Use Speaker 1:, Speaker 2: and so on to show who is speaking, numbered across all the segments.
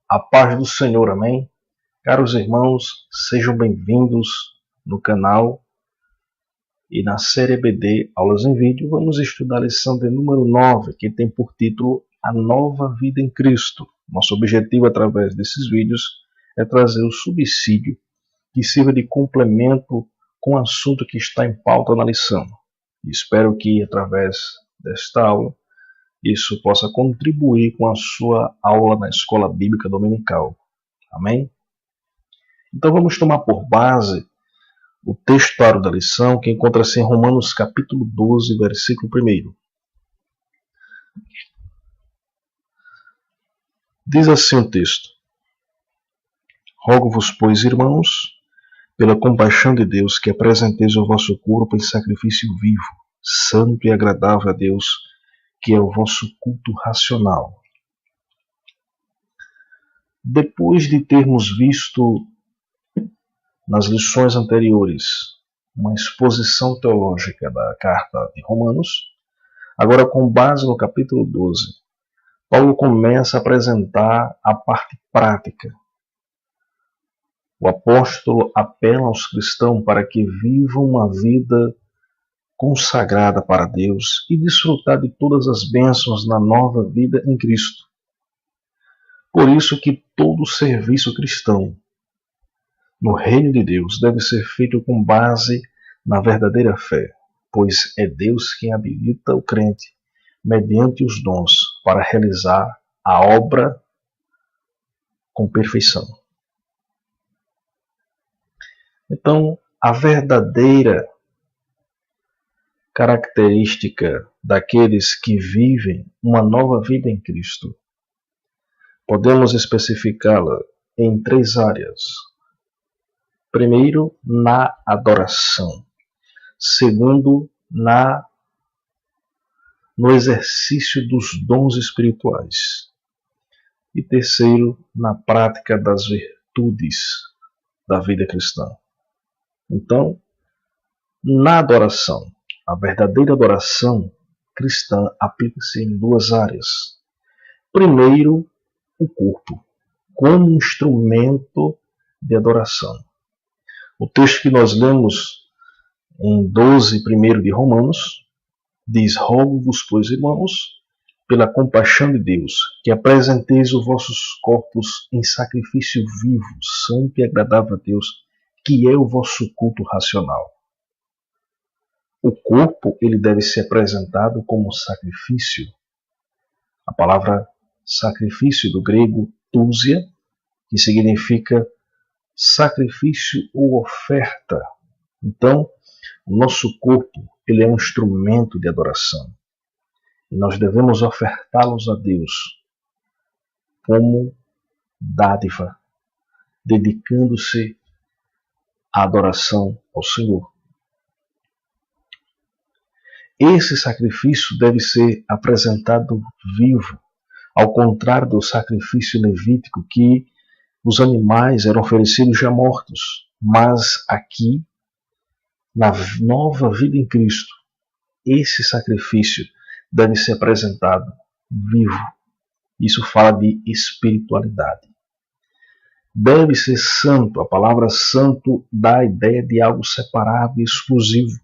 Speaker 1: A paz do Senhor, amém? Caros irmãos, sejam bem-vindos no canal e na série EBD Aulas em Vídeo. Vamos estudar a lição de número 9, que tem por título A Nova Vida em Cristo. Nosso objetivo através desses vídeos é trazer o subsídio que sirva de complemento com o assunto que está em pauta na lição. E espero que através desta aula isso possa contribuir com a sua aula na escola bíblica dominical. Amém? Então vamos tomar por base o textuário da lição, que encontra-se em Romanos capítulo 12, versículo 1. Diz assim o texto: Rogo-vos, pois, irmãos, pela compaixão de Deus, que apresenteis o vosso corpo em sacrifício vivo, santo e agradável a Deus, que é o vosso culto racional. Depois de termos visto nas lições anteriores uma exposição teológica da carta de Romanos, agora com base no capítulo 12, Paulo começa a apresentar a parte prática. O apóstolo apela aos cristãos para que vivam uma vida consagrada para Deus e desfrutar de todas as bênçãos na nova vida em Cristo. Por isso que todo serviço cristão no reino de Deus deve ser feito com base na verdadeira fé, pois é Deus quem habilita o crente, mediante os dons, para realizar a obra com perfeição. Então, a verdadeira característica daqueles que vivem uma nova vida em Cristo, podemos especificá-la em 3 áreas. Primeiro, na adoração. Segundo, no exercício dos dons espirituais. E terceiro, na prática das virtudes da vida cristã. Então, na adoração, a verdadeira adoração cristã aplica-se em 2 áreas. Primeiro, o corpo, como instrumento de adoração. O texto que nós lemos em 12:1 de Romanos diz: Rogo-vos, pois, irmãos, pela compaixão de Deus, que apresenteis os vossos corpos em sacrifício vivo, santo e agradável a Deus, que é o vosso culto racional. O corpo ele deve ser apresentado como sacrifício. A palavra sacrifício do grego túsia, que significa sacrifício ou oferta. Então, o nosso corpo ele é um instrumento de adoração. E nós devemos ofertá-los a Deus como dádiva, dedicando-se à adoração ao Senhor. Esse sacrifício deve ser apresentado vivo, ao contrário do sacrifício levítico, que os animais eram oferecidos já mortos. Mas aqui, na nova vida em Cristo, esse sacrifício deve ser apresentado vivo. Isso fala de espiritualidade. Deve ser santo. A palavra santo dá a ideia de algo separado e exclusivo.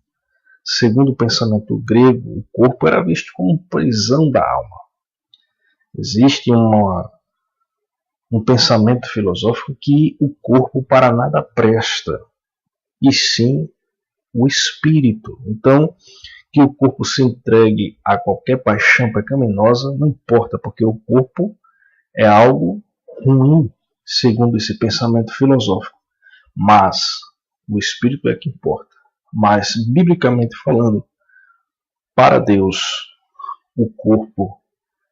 Speaker 1: Segundo o pensamento grego, o corpo era visto como prisão da alma. Existe um pensamento filosófico que o corpo para nada presta, e sim o espírito. Então, que o corpo se entregue a qualquer paixão pecaminosa não importa, porque o corpo é algo ruim, segundo esse pensamento filosófico. Mas o espírito é que importa. Mas, biblicamente falando, para Deus, o corpo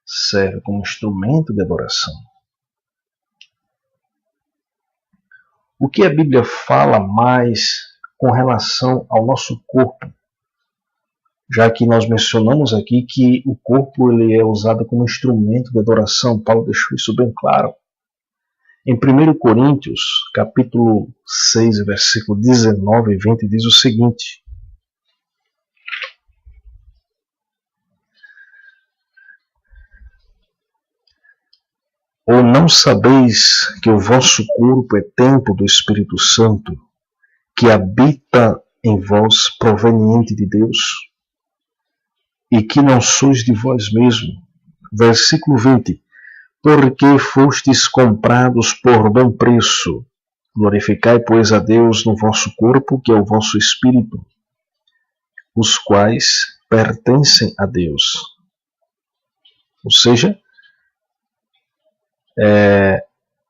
Speaker 1: serve como instrumento de adoração. O que a Bíblia fala mais com relação ao nosso corpo? Já que nós mencionamos aqui que o corpo ele é usado como instrumento de adoração, Paulo deixou isso bem claro. Em 1 Coríntios, capítulo 6, versículo 19 e 20, diz o seguinte: Ou não sabeis que o vosso corpo é templo do Espírito Santo, que habita em vós, proveniente de Deus, e que não sois de vós mesmos? Versículo 20. Porque fostes comprados por bom preço. Glorificai, pois, a Deus no vosso corpo, que é o vosso espírito, os quais pertencem a Deus. Ou seja,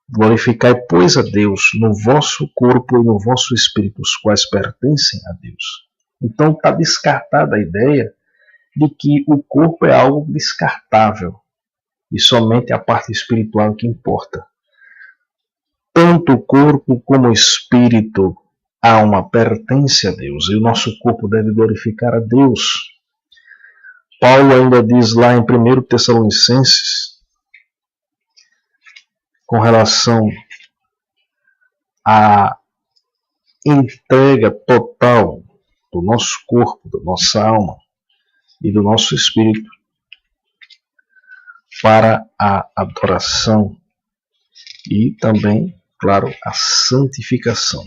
Speaker 1: glorificai, pois, a Deus no vosso corpo e no vosso espírito, os quais pertencem a Deus. Então está descartada a ideia de que o corpo é algo descartável e somente a parte espiritual que importa. Tanto o corpo como o espírito, a alma pertence a Deus e o nosso corpo deve glorificar a Deus. Paulo ainda diz lá em 1 Tessalonicenses, com relação à entrega total do nosso corpo, da nossa alma e do nosso espírito para a adoração e também, claro, a santificação.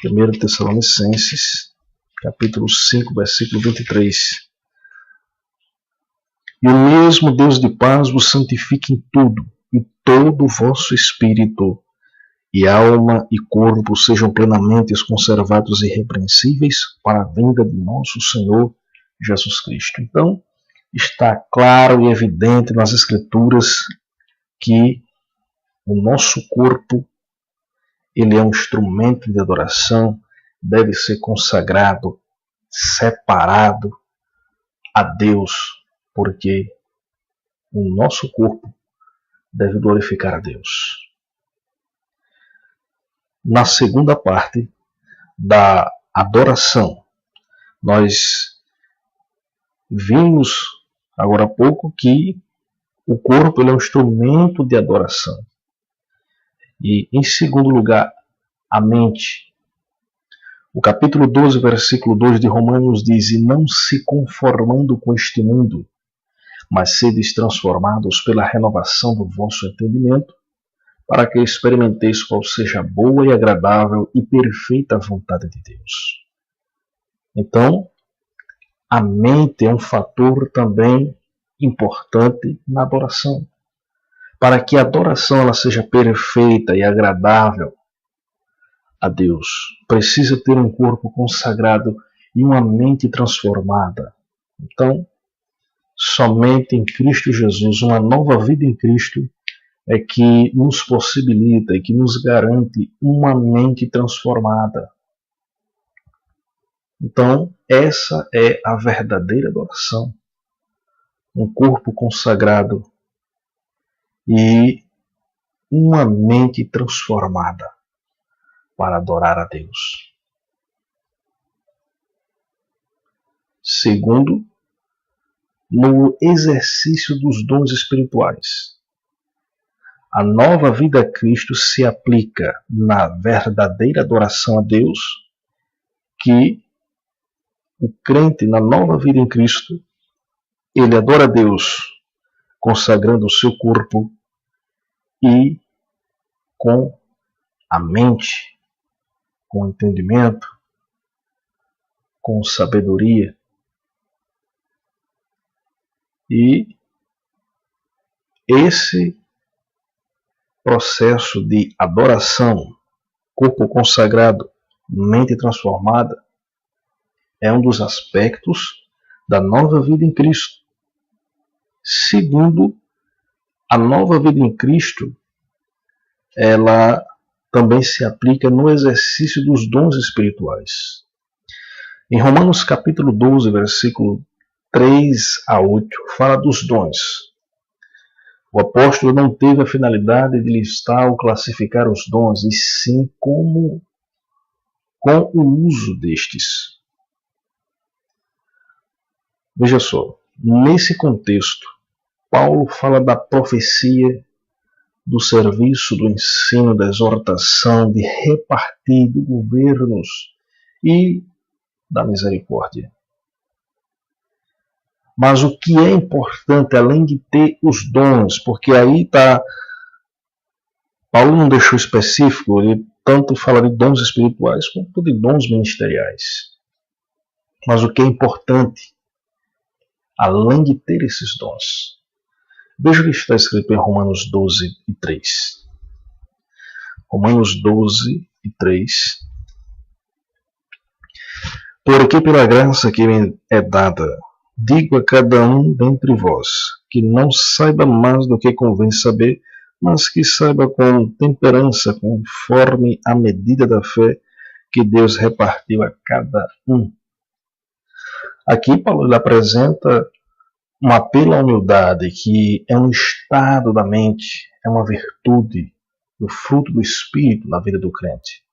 Speaker 1: 1 Tessalonicenses, capítulo 5, versículo 23. E o mesmo Deus de paz vos santifique em tudo, e todo o vosso espírito, e alma e corpo sejam plenamente conservados irrepreensíveis para a vinda de nosso Senhor Jesus Cristo. Então, está claro e evidente nas Escrituras que o nosso corpo, ele é um instrumento de adoração, deve ser consagrado, separado a Deus, porque o nosso corpo deve glorificar a Deus. Na segunda parte da adoração, nós vimos agora há pouco que o corpo ele é um instrumento de adoração. E, em segundo lugar, a mente. O capítulo 12, versículo 2 de Romanos diz: E não se conformando com este mundo, mas sedes transformados pela renovação do vosso entendimento, para que experimenteis qual seja a boa e agradável e perfeita vontade de Deus. Então, a mente é um fator também importante na adoração. Para que a adoração ela seja perfeita e agradável a Deus, precisa ter um corpo consagrado e uma mente transformada. Então, somente em Cristo Jesus, uma nova vida em Cristo, é que nos possibilita e que nos garante uma mente transformada. Então, essa é a verdadeira adoração. Um corpo consagrado e uma mente transformada para adorar a Deus. Segundo, no exercício dos dons espirituais. A nova vida a Cristo se aplica na verdadeira adoração a Deus, que o crente na nova vida em Cristo, ele adora a Deus consagrando o seu corpo e com a mente, com entendimento, com sabedoria. E esse processo de adoração, corpo consagrado, mente transformada, é um dos aspectos da nova vida em Cristo. Segundo, a nova vida em Cristo, ela também se aplica no exercício dos dons espirituais. Em Romanos capítulo 12, versículo 3 a 8, fala dos dons. O apóstolo não teve a finalidade de listar ou classificar os dons, e sim com o uso destes. Veja só, nesse contexto, Paulo fala da profecia, do serviço, do ensino, da exortação, de repartir, de governos e da misericórdia. Mas o que é importante, além de ter os dons, porque aí está, Paulo não deixou específico, ele tanto fala de dons espirituais quanto de dons ministeriais. Mas o que é importante, além de ter esses dons, veja o que está escrito em Romanos 12 e 3. Romanos 12 e 3. Porque pela graça que me é dada, digo a cada um dentre vós, que não saiba mais do que convém saber, mas que saiba com temperança, conforme a medida da fé que Deus repartiu a cada um. Aqui Paulo apresenta um apelo à humildade, que é um estado da mente, é uma virtude, o fruto do Espírito na vida do crente.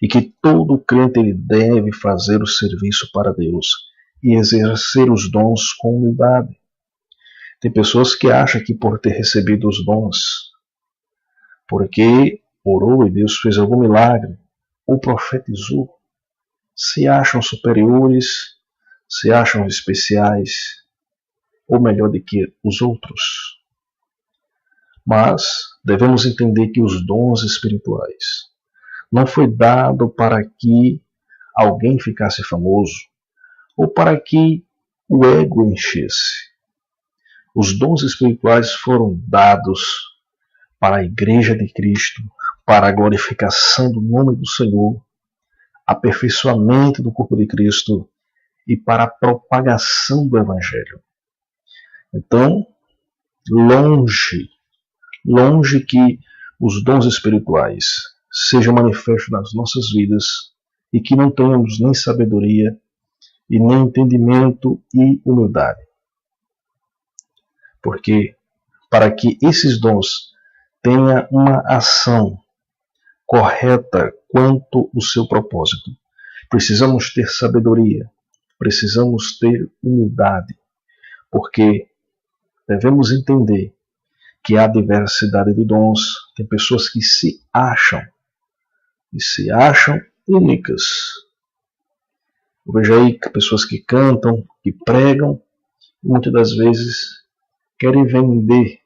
Speaker 1: E que todo crente ele deve fazer o serviço para Deus e exercer os dons com humildade. Tem pessoas que acham que por ter recebido os dons, porque orou e Deus fez algum milagre, ou profetizou, se acham superiores, se acham especiais, ou melhor do que os outros. Mas devemos entender que os dons espirituais não foi dado para que alguém ficasse famoso ou para que o ego enchesse. Os dons espirituais foram dados para a Igreja de Cristo, para a glorificação do nome do Senhor, aperfeiçoamento do corpo de Cristo e para a propagação do Evangelho. Então, longe que os dons espirituais sejam manifestos nas nossas vidas e que não tenhamos nem sabedoria e nem entendimento e humildade. Porque para que esses dons tenham uma ação correta quanto ao seu propósito, precisamos ter sabedoria, precisamos ter humildade, porque devemos entender que há diversidade de dons. Tem pessoas que se acham únicas. Eu vejo aí pessoas que cantam, que pregam, e muitas das vezes querem vender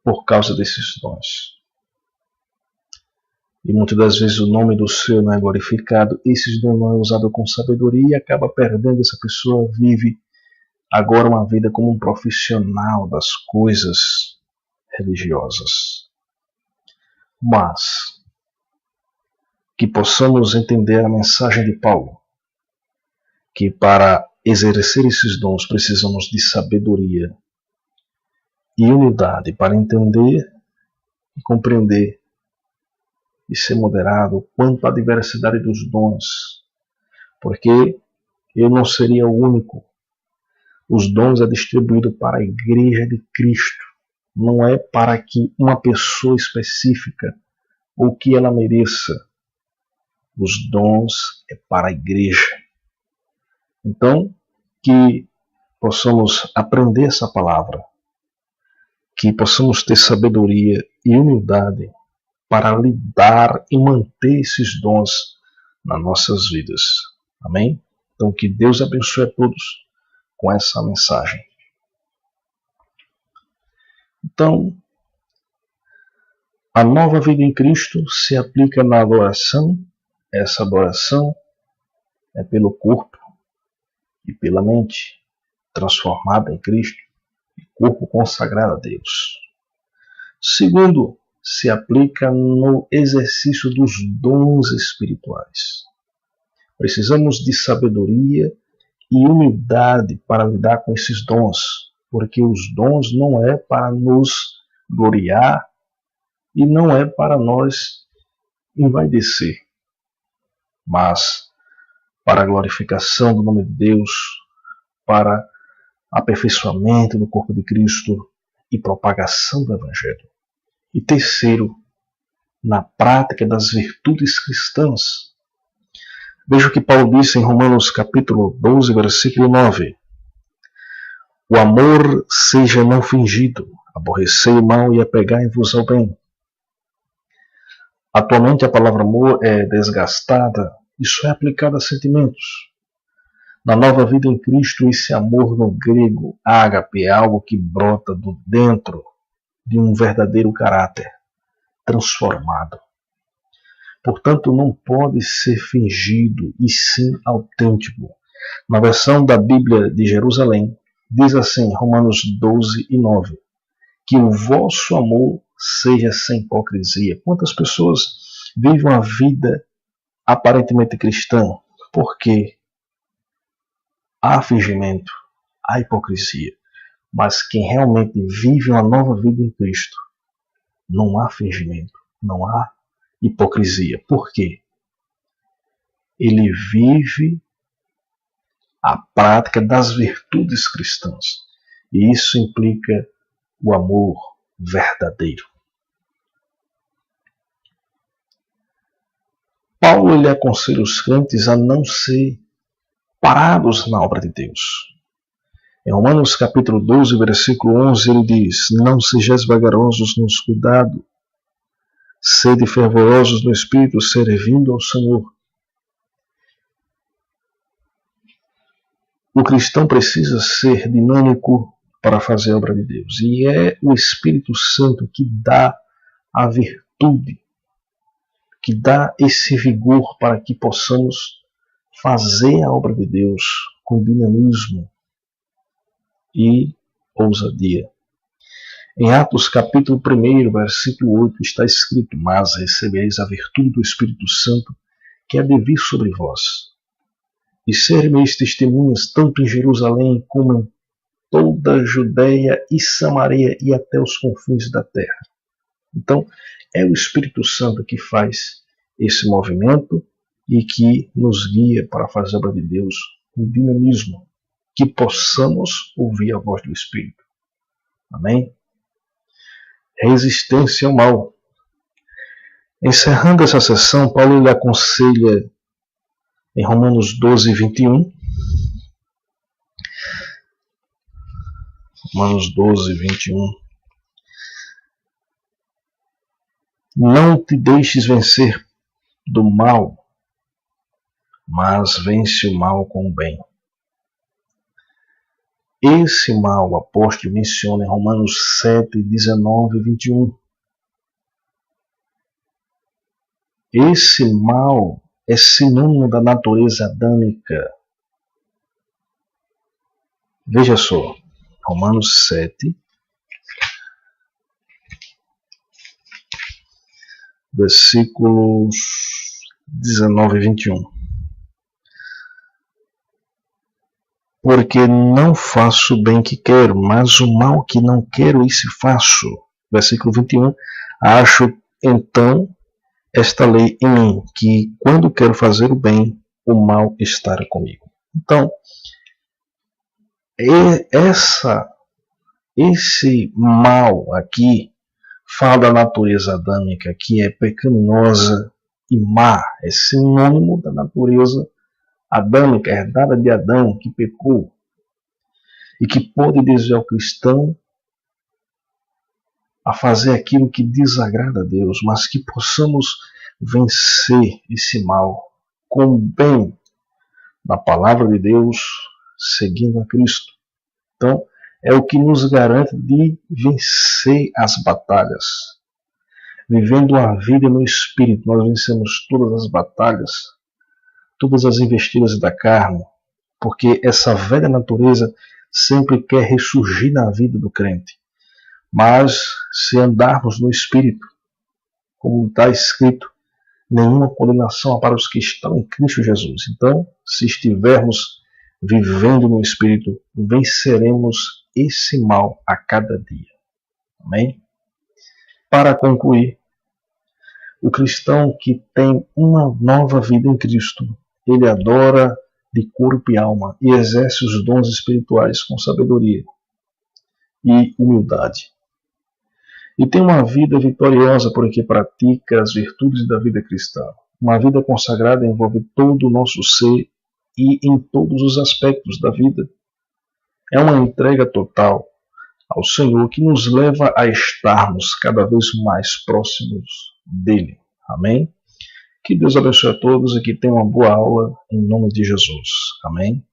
Speaker 1: por causa desses dons. E muitas das vezes o nome do Senhor não é glorificado, esses dons não é usado com sabedoria e acaba perdendo. Essa pessoa vive agora uma vida como um profissional das coisas religiosas. Mas que possamos entender a mensagem de Paulo, que para exercer esses dons precisamos de sabedoria e humildade para entender e compreender e ser moderado quanto à diversidade dos dons, porque eu não seria o único. Os dons é distribuído para a Igreja de Cristo, não é para que uma pessoa específica ou que ela mereça. Os dons é para a Igreja. Então, que possamos aprender essa palavra, que possamos ter sabedoria e humildade para lidar e manter esses dons nas nossas vidas. Amém? Então, que Deus abençoe a todos com essa mensagem. Então, a nova vida em Cristo se aplica na adoração. Essa adoração é pelo corpo e pela mente, transformada em Cristo, e corpo consagrado a Deus. Segundo, se aplica no exercício dos dons espirituais. Precisamos de sabedoria e humildade para lidar com esses dons, porque os dons não é para nos gloriar e não é para nós envaidecer, mas para a glorificação do nome de Deus, para aperfeiçoamento do corpo de Cristo e propagação do Evangelho. E terceiro, na prática das virtudes cristãs. Veja o que Paulo disse em Romanos capítulo 12, versículo 9. O amor seja não fingido, aborrecei o mal e apegai-vos ao bem. Atualmente a palavra amor é desgastada e só é aplicada a sentimentos. Na nova vida em Cristo, esse amor no grego, ágape, é algo que brota do dentro de um verdadeiro caráter transformado. Portanto, não pode ser fingido, e sim autêntico. Na versão da Bíblia de Jerusalém, diz assim, Romanos 12:9, que o vosso amor seja sem hipocrisia. Quantas pessoas vivem uma vida aparentemente cristã? Porque há fingimento, há hipocrisia. Mas quem realmente vive uma nova vida em Cristo, não há fingimento, não há hipocrisia. Por quê? Ele vive a prática das virtudes cristãs. E isso implica o amor verdadeiro. Paulo ele aconselha os crentes a não ser parados na obra de Deus. Em Romanos capítulo 12, versículo 11, ele diz: não sejais vagarosos nos cuidados, sede fervorosos no Espírito, servindo ao Senhor. O cristão precisa ser dinâmico para fazer a obra de Deus. E é o Espírito Santo que dá a virtude, que dá esse vigor para que possamos fazer a obra de Deus com dinamismo e ousadia. Em Atos capítulo 1, versículo 8, está escrito: mas recebereis a virtude do Espírito Santo, que há de vir sobre vós. E ser-me-eis testemunhas tanto em Jerusalém como em toda a Judeia e Samaria e até os confins da terra. Então, é o Espírito Santo que faz esse movimento e que nos guia para fazer a obra de Deus com dinamismo, que possamos ouvir a voz do Espírito. Amém? Resistência ao mal. Encerrando essa sessão, Paulo lhe aconselha em Romanos 12:21. Romanos 12:21. Não te deixes vencer do mal, mas vence o mal com o bem. Esse mal, o apóstolo menciona em Romanos 7:19-21. Esse mal é sinônimo da natureza adâmica. Veja só, Romanos 7, versículos 19-21. Porque não faço o bem que quero, mas o mal que não quero, isso faço. Versículo 21. Acho, então, esta lei em mim, que quando quero fazer o bem, o mal está comigo. Então, esse mal aqui fala da natureza adâmica, que é pecaminosa e má. É sinônimo da natureza adâmica, herdada de Adão, que pecou e que pode desviar o cristão a fazer aquilo que desagrada a Deus, mas que possamos vencer esse mal com o bem na palavra de Deus, seguindo a Cristo. Então, é o que nos garante de vencer as batalhas. Vivendo uma vida no Espírito, nós vencemos todas as batalhas, todas as investidas da carne, porque essa velha natureza sempre quer ressurgir na vida do crente. Mas se andarmos no Espírito, como está escrito, nenhuma condenação há para os que estão em Cristo Jesus. Então, se estivermos vivendo no Espírito, venceremos esse mal a cada dia. Amém? Para concluir, o cristão que tem uma nova vida em Cristo, ele adora de corpo e alma e exerce os dons espirituais com sabedoria e humildade. E tem uma vida vitoriosa porque pratica as virtudes da vida cristã. Uma vida consagrada envolve todo o nosso ser e em todos os aspectos da vida. É uma entrega total ao Senhor que nos leva a estarmos cada vez mais próximos dele. Amém? Que Deus abençoe a todos e que tenham uma boa aula em nome de Jesus. Amém?